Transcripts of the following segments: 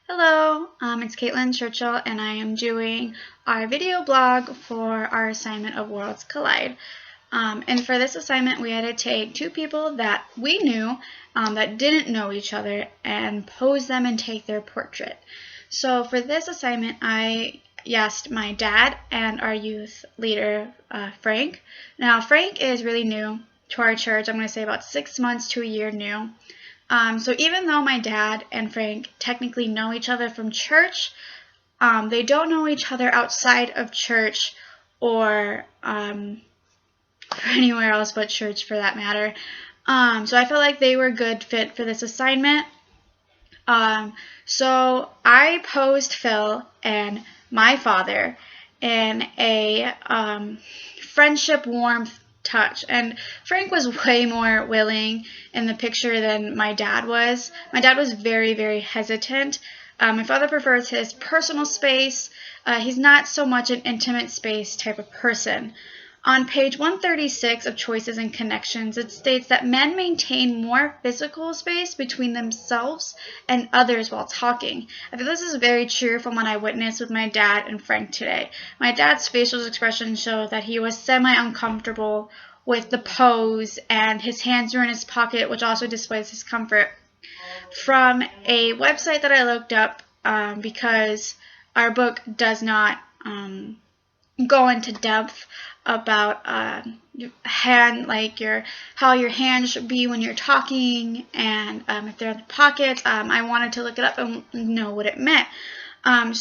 Hello, it's Caitlin Churchill, and I am doing our video blog for our assignment of Worlds Collide. And for this assignment, we had to take two people that we knew that didn't know each other and pose them and take their portrait. So for this assignment, I asked my dad and our youth leader, Frank. Now, Frank is really new to our church. I'm going to say about 6 months to a year new. So even though my dad and Frank technically know each other from church, they don't know each other outside of church or anywhere else but church for that matter. So I felt like they were a good fit for this assignment. So I posed Phil and my father in a friendship warmth touch, and Frank was way more willing in the picture than my dad was. My dad was very, very hesitant. My father prefers his personal space. He's not so much an intimate space type of person. On page 136 of Choices and Connections, it states that men maintain more physical space between themselves and others while talking. I think this is very true from what I witnessed with my dad and Frank today. My dad's facial expression showed that he was semi-uncomfortable with the pose, and his hands were in his pocket, which also displays his comfort. From a website that I looked up, because our book does not go into depth about how your hands should be when you're talking, and if they're in the pockets. I wanted to look it up and know what it meant. Find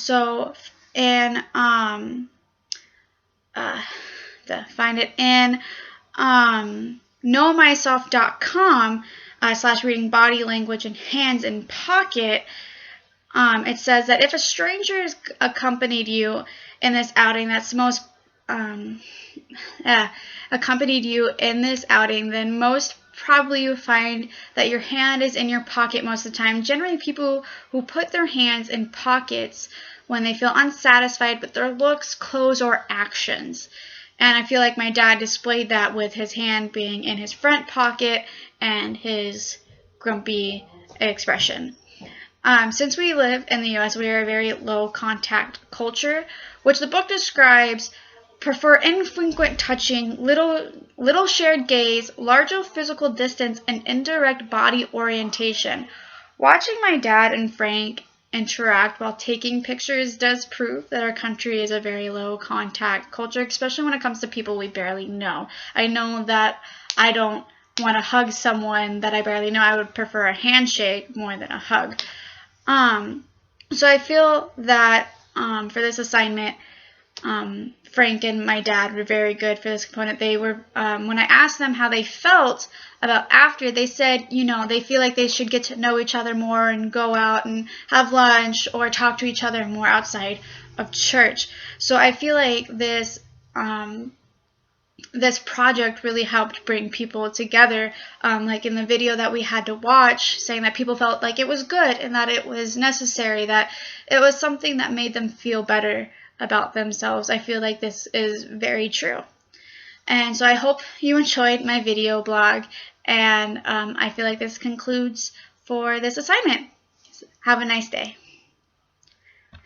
it in knowmyself.com / reading body language and hands in pocket. It says that if a stranger has accompanied you in this outing, then most probably you find that your hand is in your pocket most of the time. Generally, people who put their hands in pockets when they feel unsatisfied with their looks, clothes, or actions. And I feel like my dad displayed that with his hand being in his front pocket and his grumpy expression. Since we live in the U.S., we are a very low contact culture, which the book describes prefer infrequent touching, little shared gaze, larger physical distance, and indirect body orientation. Watching my dad and Frank interact while taking pictures does prove that our country is a very low contact culture, especially when it comes to people we barely know. I know that I don't want to hug someone that I barely know. I would prefer a handshake more than a hug. So I feel that for this assignment, Frank and my dad were very good for this component. They were, when I asked them how they felt about after, they said, they feel like they should get to know each other more and go out and have lunch or talk to each other more outside of church. So I feel like this project really helped bring people together, like in the video that we had to watch, saying that people felt like it was good and that it was necessary, that it was something that made them feel better about themselves. I feel like this is very true. And so I hope you enjoyed my video blog, and I feel like this concludes for this assignment. Have a nice day.